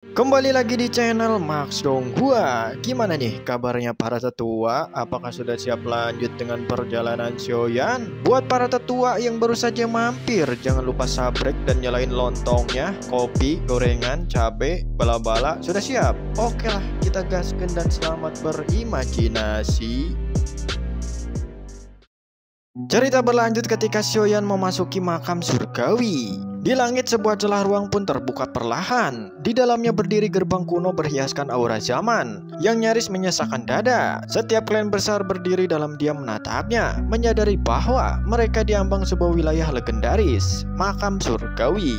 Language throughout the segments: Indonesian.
Kembali lagi di channel Max Donghua. Gimana nih kabarnya para tetua? Apakah sudah siap lanjut dengan perjalanan Sioyan? Buat para tetua yang baru saja mampir, jangan lupa sabrek dan nyalain lontongnya. Kopi, gorengan, cabe, bala-bala sudah siap? Oke lah, kita gaskan dan selamat berimajinasi. Cerita berlanjut ketika Sioyan memasuki makam surgawi. Di langit sebuah celah ruang pun terbuka perlahan. Di dalamnya berdiri gerbang kuno berhiaskan aura zaman yang nyaris menyesakkan dada. Setiap klan besar berdiri dalam diam menatapnya, menyadari bahwa mereka diambang sebuah wilayah legendaris, makam surgawi.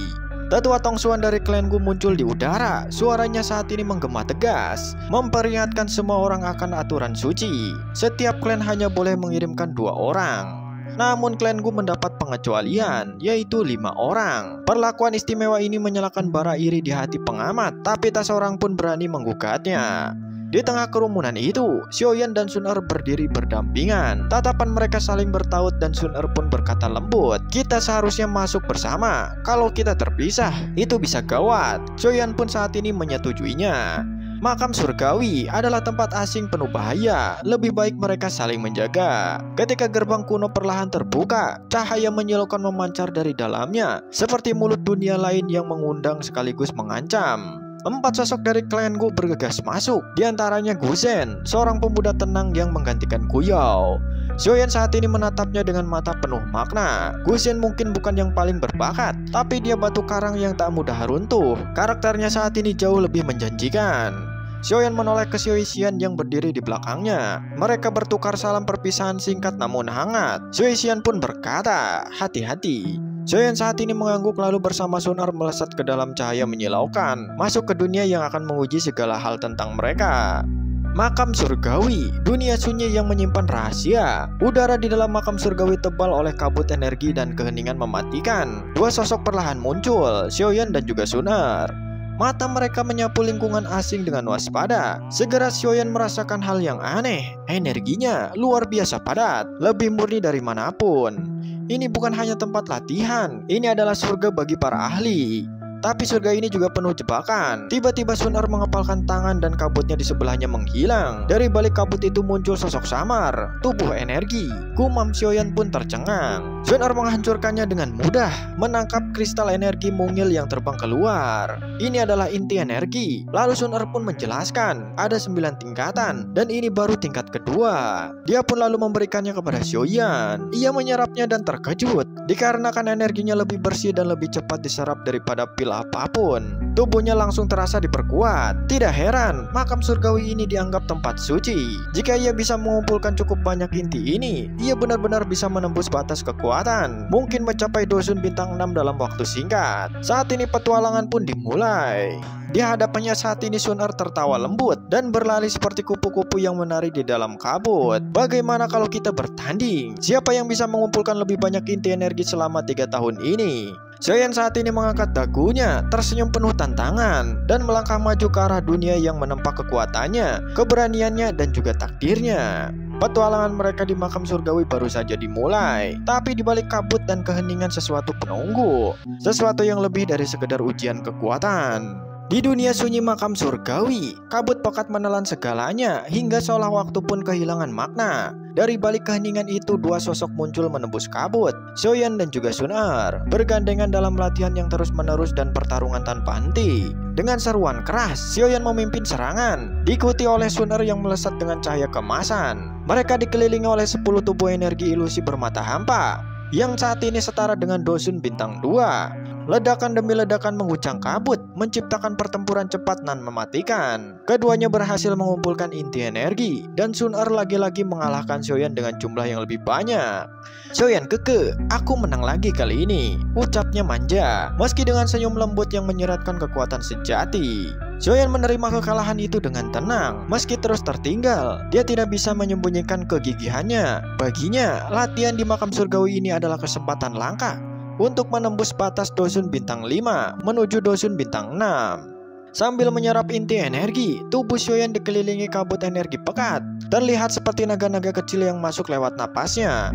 Tetua Tongsuan dari klan Gu muncul di udara. Suaranya saat ini menggema tegas, memperingatkan semua orang akan aturan suci. Setiap klan hanya boleh mengirimkan 2 orang. Namun klan Gu mendapat pengecualian, yaitu 5 orang. Perlakuan istimewa ini menyalakan bara iri di hati pengamat, tapi tak seorang pun berani menggugatnya. Di tengah kerumunan itu, Sioyan dan Sun Er berdiri berdampingan. Tatapan mereka saling bertaut dan Sun Er pun berkata lembut, "Kita seharusnya masuk bersama. Kalau kita terpisah, itu bisa gawat." Sioyan pun saat ini menyetujuinya. Makam surgawi adalah tempat asing penuh bahaya. Lebih baik mereka saling menjaga. Ketika gerbang kuno perlahan terbuka, cahaya menyilaukan memancar dari dalamnya, seperti mulut dunia lain yang mengundang sekaligus mengancam. 4 sosok dari klan Gu bergegas masuk. Di antaranya Gu Zhen, seorang pemuda tenang yang menggantikan Gu Yao. Sioyan saat ini menatapnya dengan mata penuh makna. Gu Zhen mungkin bukan yang paling berbakat, tapi dia batu karang yang tak mudah runtuh. Karakternya saat ini jauh lebih menjanjikan. Sioyan menoleh ke Xiao Xian yang berdiri di belakangnya. Mereka bertukar salam perpisahan singkat namun hangat. Xiao Xian pun berkata, "Hati-hati." Sioyan saat ini mengangguk lalu bersama Sun Er melesat ke dalam cahaya menyilaukan, masuk ke dunia yang akan menguji segala hal tentang mereka. Makam surgawi, dunia sunyi yang menyimpan rahasia. Udara di dalam makam surgawi tebal oleh kabut energi dan keheningan mematikan. 2 sosok perlahan muncul, Sioyan dan juga Sun Er. Mata mereka menyapu lingkungan asing dengan waspada. Segera Sioyan merasakan hal yang aneh. Energinya luar biasa padat, lebih murni dari manapun. Ini bukan hanya tempat latihan, ini adalah surga bagi para ahli. Tapi surga ini juga penuh jebakan. Tiba-tiba Sun Er mengepalkan tangan dan kabutnya di sebelahnya menghilang. Dari balik kabut itu muncul sosok samar, tubuh energi. Gumam Sioyan pun tercengang. Sun Er menghancurkannya dengan mudah, menangkap kristal energi mungil yang terbang keluar. Ini adalah inti energi. Lalu Sun Er pun menjelaskan, ada 9 tingkatan, dan ini baru tingkat kedua. Dia pun lalu memberikannya kepada Sioyan. Ia menyerapnya dan terkejut, dikarenakan energinya lebih bersih dan lebih cepat diserap daripada pil apapun. Tubuhnya langsung terasa diperkuat. Tidak heran, makam surgawi ini dianggap tempat suci. Jika ia bisa mengumpulkan cukup banyak inti ini, ia benar-benar bisa menembus batas kekuatan. Mungkin mencapai Dosun bintang 6 dalam waktu singkat. Saat ini petualangan pun dimulai. Di hadapannya saat ini Sun Er tertawa lembut dan berlari seperti kupu-kupu yang menari di dalam kabut. Bagaimana kalau kita bertanding? Siapa yang bisa mengumpulkan lebih banyak inti energi selama 3 tahun ini? Sioyan saat ini mengangkat dagunya, tersenyum penuh tantangan, dan melangkah maju ke arah dunia yang menempa kekuatannya, keberaniannya, dan juga takdirnya. Petualangan mereka di makam surgawi baru saja dimulai, tapi di balik kabut dan keheningan sesuatu penunggu, sesuatu yang lebih dari sekedar ujian kekuatan. Di dunia sunyi makam surgawi, kabut pekat menelan segalanya hingga seolah waktu pun kehilangan makna. Dari balik keheningan itu 2 sosok muncul menembus kabut, Sioyan dan juga Sun Er, bergandengan dalam latihan yang terus-menerus dan pertarungan tanpa henti. Dengan seruan keras, Sioyan memimpin serangan, diikuti oleh Sun Er yang melesat dengan cahaya kemasan. Mereka dikelilingi oleh 10 tubuh energi ilusi bermata hampa, yang saat ini setara dengan Dosun bintang 2. Ledakan demi ledakan mengguncang kabut, menciptakan pertempuran cepat dan mematikan. Keduanya berhasil mengumpulkan inti energi, dan Sun Er lagi-lagi mengalahkan Sioyan dengan jumlah yang lebih banyak. "Sioyan keke, aku menang lagi kali ini," ucapnya manja, meski dengan senyum lembut yang menyeratkan kekuatan sejati. Sioyan menerima kekalahan itu dengan tenang, meski terus tertinggal. Dia tidak bisa menyembunyikan kegigihannya. Baginya, latihan di makam surgawi ini adalah kesempatan langka untuk menembus batas Dosun bintang 5 menuju Dosun bintang 6. Sambil menyerap inti energi, tubuh Sioyan dikelilingi kabut energi pekat, terlihat seperti naga-naga kecil yang masuk lewat napasnya.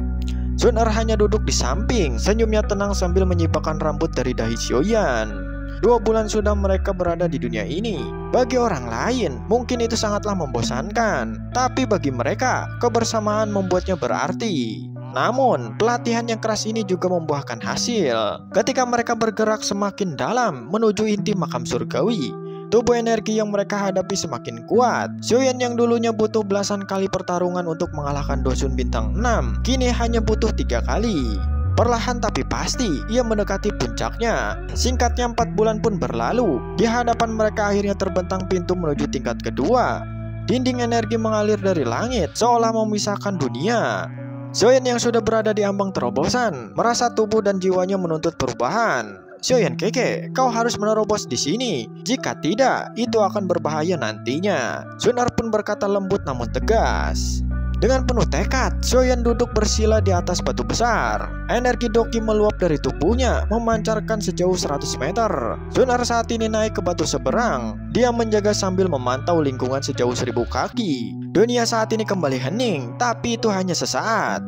Sun Er hanya duduk di samping, senyumnya tenang sambil menyibakkan rambut dari dahi Sioyan. 2 bulan sudah mereka berada di dunia ini. Bagi orang lain, mungkin itu sangatlah membosankan. Tapi bagi mereka, kebersamaan membuatnya berarti. Namun, pelatihan yang keras ini juga membuahkan hasil. Ketika mereka bergerak semakin dalam menuju inti makam surgawi, tubuh energi yang mereka hadapi semakin kuat. Xiaoyan yang dulunya butuh belasan kali pertarungan untuk mengalahkan Dosun bintang 6, kini hanya butuh 3 kali. Perlahan tapi pasti, ia mendekati puncaknya. Singkatnya 4 bulan pun berlalu. Di hadapan mereka akhirnya terbentang pintu menuju tingkat kedua. Dinding energi mengalir dari langit, seolah memisahkan dunia. Xiaoyan yang sudah berada di ambang terobosan, merasa tubuh dan jiwanya menuntut perubahan. Xiaoyan keke, kau harus menerobos di sini. Jika tidak, itu akan berbahaya nantinya. Sun Er pun berkata lembut namun tegas. Dengan penuh tekad, Xiaoyan duduk bersila di atas batu besar. Energi Doqi meluap dari tubuhnya, memancarkan sejauh 100 meter. Sun Er saat ini naik ke batu seberang. Dia menjaga sambil memantau lingkungan sejauh 1000 kaki. Dunia saat ini kembali hening, tapi itu hanya sesaat.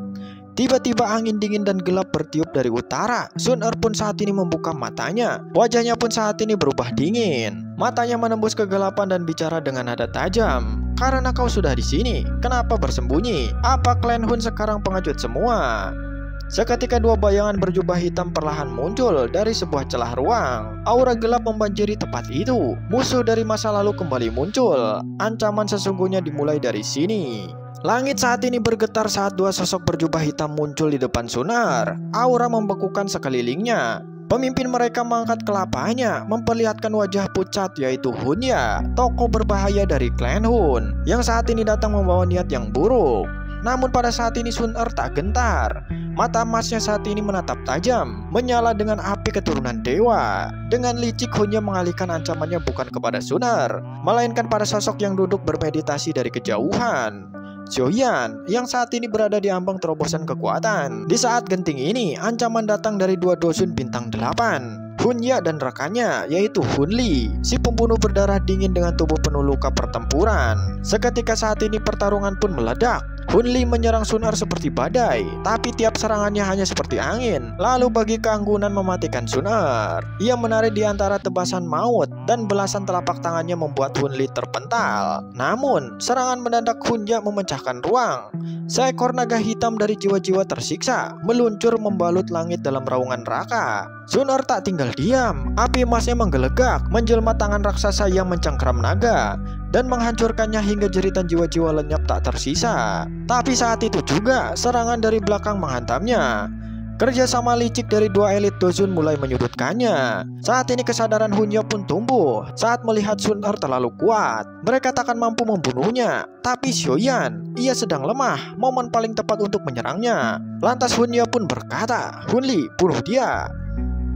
Tiba-tiba angin dingin dan gelap bertiup dari utara. Sun Er pun saat ini membuka matanya. Wajahnya pun saat ini berubah dingin. Matanya menembus kegelapan dan bicara dengan nada tajam. Karena kau sudah di sini, kenapa bersembunyi? Apa klan Hun sekarang pengecut semua? Seketika 2 bayangan berjubah hitam perlahan muncul dari sebuah celah ruang. Aura gelap membanjiri tempat itu. Musuh dari masa lalu kembali muncul. Ancaman sesungguhnya dimulai dari sini. Langit saat ini bergetar saat 2 sosok berjubah hitam muncul di depan Sun Er. Aura membekukan sekelilingnya. Pemimpin mereka mengangkat kelapanya, memperlihatkan wajah pucat yaitu Hunya, tokoh berbahaya dari klan Hun, yang saat ini datang membawa niat yang buruk. Namun pada saat ini Sun Er tak gentar. Mata emasnya saat ini menatap tajam, menyala dengan api keturunan dewa. Dengan licik Hunya mengalihkan ancamannya bukan kepada Sun Er, melainkan pada sosok yang duduk bermeditasi dari kejauhan. Xiaoyan yang saat ini berada di ambang terobosan kekuatan. Di saat genting ini, ancaman datang dari 2 Dosun bintang 8, Hunya dan rekannya, yaitu Hun Li, si pembunuh berdarah dingin dengan tubuh penuh luka pertempuran. Seketika saat ini pertarungan pun meledak. Hun Li menyerang Sun Er seperti badai, tapi tiap serangannya hanya seperti angin. Lalu bagi keanggunan mematikan Sun Er. Ia menarik di antara tebasan maut dan belasan telapak tangannya membuat Hun Li terpental. Namun, serangan mendadak Hunya memecahkan ruang. Seekor naga hitam dari jiwa-jiwa tersiksa meluncur membalut langit dalam raungan neraka. Sun Er tak tinggal diam. Api emasnya menggelegak, menjelma tangan raksasa yang mencengkram naga dan menghancurkannya hingga jeritan jiwa-jiwa lenyap tak tersisa. Tapi saat itu juga serangan dari belakang menghantamnya. Kerjasama licik dari 2 elit Dosun mulai menyudutkannya. Saat ini kesadaran Hunya pun tumbuh saat melihat Sun Er terlalu kuat. Mereka takkan mampu membunuhnya. Tapi Xiaoyan, ia sedang lemah, momen paling tepat untuk menyerangnya. Lantas Hunya pun berkata, Hun Li, bunuh dia.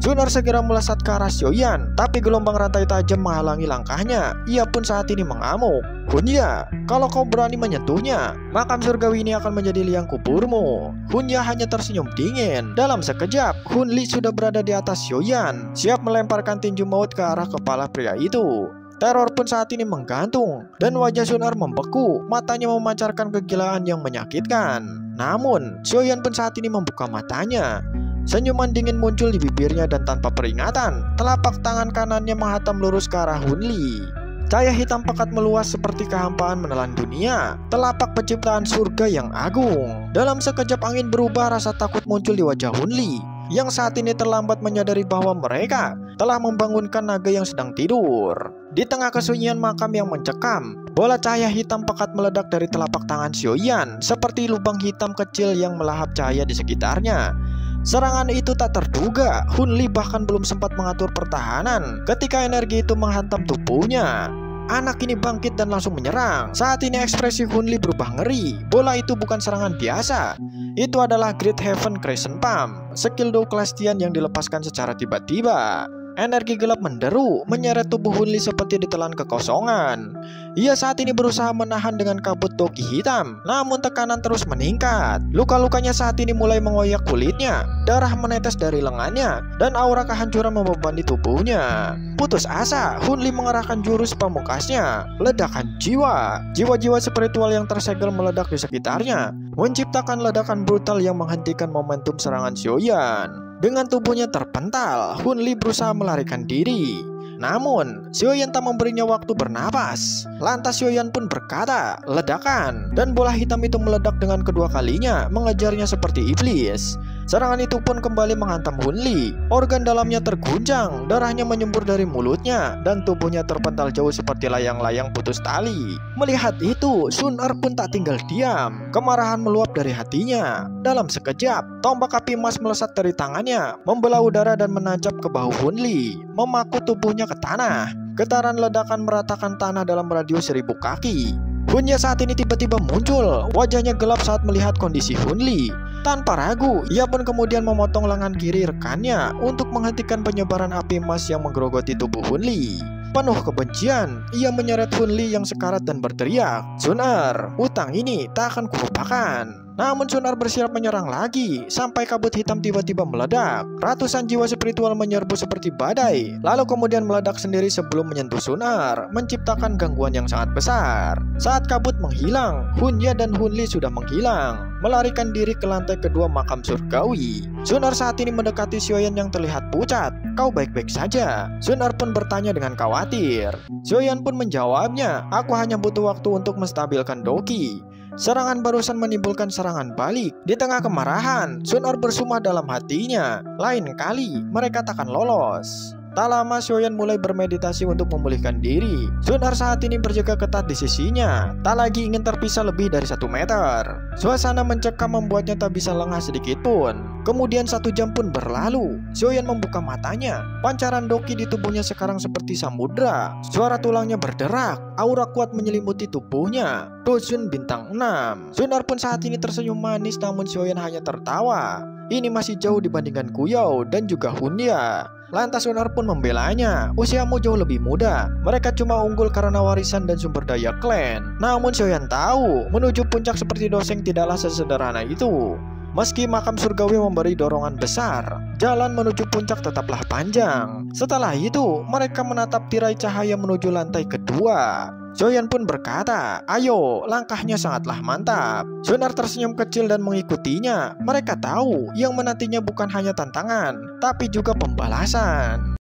Sun Er segera melesat ke arah Xiaoyan, tapi gelombang rantai tajam menghalangi langkahnya. Ia pun saat ini mengamuk. Hunya, kalau kau berani menyentuhnya, makam surgawi ini akan menjadi liang kuburmu. Hunya hanya tersenyum dingin. Dalam sekejap, Hun Li sudah berada di atas Xiaoyan, siap melemparkan tinju maut ke arah kepala pria itu. Teror pun saat ini menggantung, dan wajah Sun Er membeku, matanya memancarkan kegilaan yang menyakitkan. Namun, Xiaoyan pun saat ini membuka matanya. Senyuman dingin muncul di bibirnya dan tanpa peringatan, telapak tangan kanannya menghantam lurus ke arah Hun Li. Cahaya hitam pekat meluas seperti kehampaan menelan dunia, telapak penciptaan surga yang agung. Dalam sekejap angin berubah, rasa takut muncul di wajah Hun Li, yang saat ini terlambat menyadari bahwa mereka telah membangunkan naga yang sedang tidur. Di tengah kesunyian makam yang mencekam, bola cahaya hitam pekat meledak dari telapak tangan Xiaoyan, seperti lubang hitam kecil yang melahap cahaya di sekitarnya. Serangan itu tak terduga. Hun Li bahkan belum sempat mengatur pertahanan ketika energi itu menghantam tubuhnya. Anak ini bangkit dan langsung menyerang. Saat ini ekspresi Hun Li berubah ngeri. Bola itu bukan serangan biasa. Itu adalah Great Heaven Crescent Pump, skill Do Celestian yang dilepaskan secara tiba-tiba. Energi gelap menderu, menyeret tubuh Hun Li seperti ditelan kekosongan. Ia saat ini berusaha menahan dengan kabut Doqi hitam, namun tekanan terus meningkat. Luka-lukanya saat ini mulai mengoyak kulitnya, darah menetes dari lengannya, dan aura kehancuran membebani tubuhnya. Putus asa, Hun Li mengerahkan jurus pamungkasnya, ledakan jiwa. Jiwa-jiwa spiritual yang tersegel meledak di sekitarnya, menciptakan ledakan brutal yang menghentikan momentum serangan Xiaoyan. Dengan tubuhnya terpental, Hun Li berusaha melarikan diri. Namun, Xiaoyan tak memberinya waktu bernapas. Lantas Xiaoyan pun berkata, "Ledakan!" Dan bola hitam itu meledak dengan kedua kalinya, mengejarnya seperti iblis. Serangan itu pun kembali menghantam Hun Li. Organ dalamnya terguncang, darahnya menyembur dari mulutnya, dan tubuhnya terpental jauh seperti layang-layang putus tali. Melihat itu, Sun Er pun tak tinggal diam. Kemarahan meluap dari hatinya. Dalam sekejap, tombak api emas melesat dari tangannya, membelah udara dan menancap ke bahu Hun Li, memaku tubuhnya ke tanah. Getaran ledakan meratakan tanah dalam radius 1000 kaki. Hunya saat ini tiba-tiba muncul. Wajahnya gelap saat melihat kondisi Hun Li. Tanpa ragu, ia pun kemudian memotong lengan kiri rekannya untuk menghentikan penyebaran api emas yang menggerogoti tubuh Hun Li. Penuh kebencian, ia menyeret Hun Li yang sekarat dan berteriak, "Sun Er, utang ini tak akan kulupakan." Namun Sun Er bersiap menyerang lagi, sampai kabut hitam tiba-tiba meledak. Ratusan jiwa spiritual menyerbu seperti badai, lalu kemudian meledak sendiri sebelum menyentuh Sun Er, menciptakan gangguan yang sangat besar. Saat kabut menghilang, Hunya dan Hun Li sudah menghilang, melarikan diri ke lantai kedua makam surgawi. Sun Er saat ini mendekati Xiaoyan yang terlihat pucat. "Kau baik-baik saja?" Sun Er pun bertanya dengan khawatir. Xiaoyan pun menjawabnya, "Aku hanya butuh waktu untuk menstabilkan Doki." Serangan barusan menimbulkan serangan balik. Di tengah kemarahan, Sun Er bersumpah dalam hatinya, lain kali mereka takkan lolos. Tak lama Xiaoyan mulai bermeditasi untuk memulihkan diri. Sun Er saat ini berjaga ketat di sisinya, tak lagi ingin terpisah lebih dari 1 meter. Suasana mencekam membuatnya tak bisa lengah sedikit pun. Kemudian 1 jam pun berlalu. Xiaoyan membuka matanya. Pancaran Doki di tubuhnya sekarang seperti samudra. Suara tulangnya berderak. Aura kuat menyelimuti tubuhnya. Dosun bintang 6. Sun Er pun saat ini tersenyum manis, namun Xiaoyan hanya tertawa. Ini masih jauh dibandingkan Kuyao dan juga Hunya. Lantas Sun Er pun membelanya, "Usiamu jauh lebih muda. Mereka cuma unggul karena warisan dan sumber daya klan." Namun Xiaoyan tahu, menuju puncak seperti Doseng tidaklah sesederhana itu. Meski makam surgawi memberi dorongan besar, jalan menuju puncak tetaplah panjang. Setelah itu, mereka menatap tirai cahaya menuju lantai kedua. Xiaoyan pun berkata, "Ayo, langkahnya sangatlah mantap." Sun Er tersenyum kecil dan mengikutinya. Mereka tahu yang menantinya bukan hanya tantangan, tapi juga pembalasan.